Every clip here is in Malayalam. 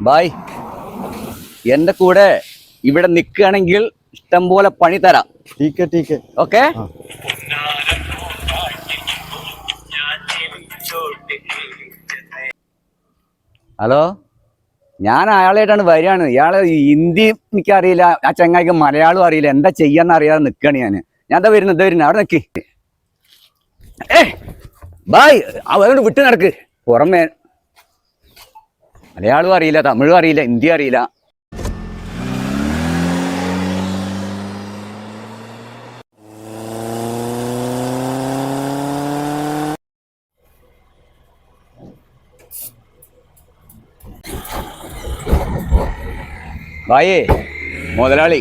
ബായ് എന്റെ കൂടെ ഇവിടെ നിൽക്കുകയാണെങ്കിൽ ഇഷ്ടം പോലെ പണി തരാം. ഓക്കെ. ഹലോ, ഞാൻ അയാളായിട്ടാണ് വരികയാണ്. ഇയാള് ഹിന്ദി എനിക്കറിയില്ല, ആ ചങ്ങായിക്ക് മലയാളം അറിയില്ല. എന്താ ചെയ്യാന്ന് അറിയാതെ നിൽക്കുകയാണ് ഞാൻ. എന്താ വരുന്നത് അവിടെ നിൽക്കി. ബായ് അവരോട് വിട്ടു നടക്ക്. പുറമേ മലയാളവും അറിയില്ല, തമിഴും അറിയില്ല, ഹിന്ദി അറിയില്ല. ബായേ മുതലാളി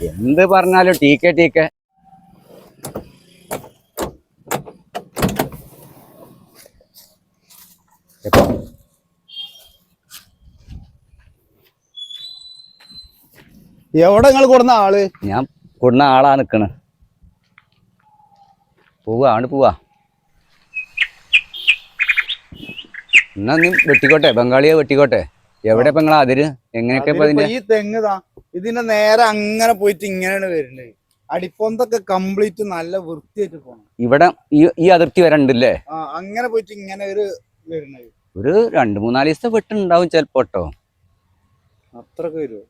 എന്ത് പറഞ്ഞാലും ടീക്കെ എവിടെ നിങ്ങൾ കൊടുന്ന ആള്? ഞാൻ കൊടുന്ന ആളാ നിക്കണ്. പോവാ എന്നാ നീ വെട്ടിക്കോട്ടെ, ബംഗാളിയെ വെട്ടിക്കോട്ടെ. എവിടെ ഇപ്പൊ നിങ്ങളെ അതിര്? എങ്ങനെയൊക്കെ ഈ തെങ്ങുതാ ഇതിന്റെ നേരെ അങ്ങനെ പോയിട്ട് ഇങ്ങനെയാണ് വരുന്നത്. അടിപ്പൊന്തൊക്കെ കംപ്ലീറ്റ് നല്ല വൃത്തിയായിട്ട് പോണം. ഇവിടെ ഈ അതിർത്തി വരണ്ടല്ലേ? അങ്ങനെ പോയിട്ട് ഇങ്ങനെ ഒരു വരുന്നത്. ഒരു 2-3 ദിവസത്തെ വെട്ടുണ്ടാവും ചിലപ്പോട്ടോ. അത്രക്ക് വരുമോ?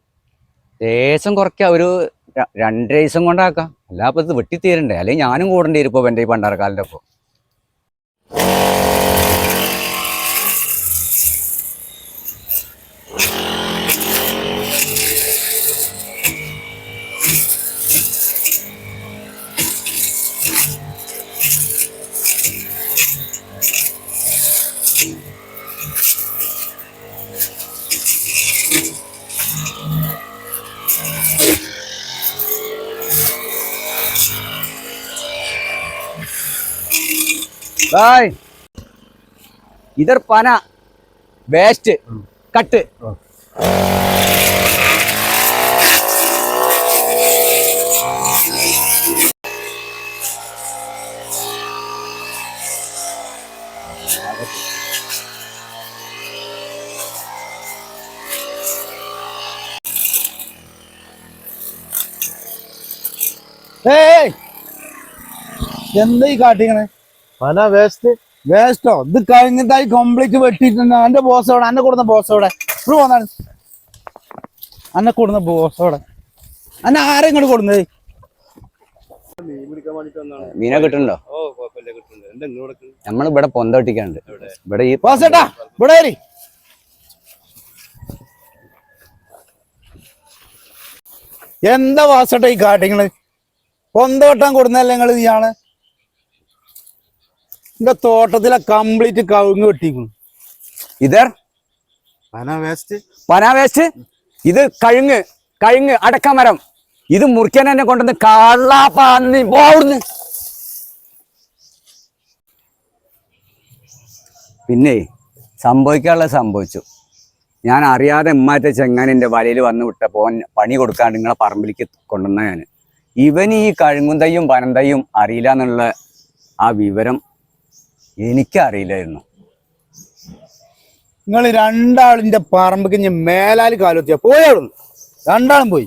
ദേശം കുറയ്ക്കാം, ഒരു 2 ദിവസം കൊണ്ടാക്കാം. അല്ലാപ്പ ഇത് വെട്ടിത്തീരണ്ടേ? അല്ലെങ്കിൽ ഞാനും കൂടേണ്ടി വരും ഇപ്പൊ എന്റെ ഈ പണ്ടാരക്കാലിന്റെ ഒപ്പം. भाई इधर पाना वेस्ट कट എന്താ ഈ കാട്ടിങ്ങനെ? പല വേസ്റ്റോ ഇത് കഴിഞ്ഞതായി കംപ്ലീറ്റ് വെട്ടിയിട്ടുണ്ട്. എന്റെ ബോസോടെ അന്നെ കൂടുന്ന ബോസോടെ പോന്നാണ് അന്നെ കൂടുന്ന ബോസോടെ അന്നെ ആരെ ഇങ്ങോട്ട് കൊടുന്നത്? മീനെ കിട്ടുന്നുണ്ടോ? നമ്മളിവിടെ പൊന്തോട്ടിക്കാണ്ട്. ഇവിടെ ഈ ബോസേട്ടാ ഇവിടെ എന്താ വാസേട്ടാ ഈ കാട്ടിങ്ങള്? പൊന്തോട്ടം കൊടുന്നല്ലേ നിങ്ങള്? ഇയാണ് എന്റെ തോട്ടത്തിലെ കംപ്ലീറ്റ് കവുങ്ങ് വെട്ടിക്കുന്നു. ഇതർ പന വേസ്റ്റ്, ഇത് കഴുങ്ങ് അടക്കമരം. ഇത് മുറിക്കാൻ തന്നെ കൊണ്ടുവന്ന് കള്ളാപ്പാന്നി പോവുന്നു. പിന്നെ സംഭവിക്കാനുള്ളത് സംഭവിച്ചു. ഞാൻ അറിയാതെ ഉമ്മാറ്റ ചെങ്ങാനിന്റെ വലയിൽ വന്ന് വിട്ടപ്പോ പണി കൊടുക്കാണ്ട് നിങ്ങളെ പറമ്പിലേക്ക് കൊണ്ടുവന്ന ഞാൻ. ഇവന് ഈ കഴുങ്ങുന്തയും പനന്തയും അറിയില്ല എന്നുള്ള ആ വിവരം എനിക്കറിയില്ലായിരുന്നു. നിങ്ങൾ രണ്ടാളിന്റെ പറമ്പ് മേലാല് കാലുത്തിയ പോയാളും രണ്ടാളും പോയി.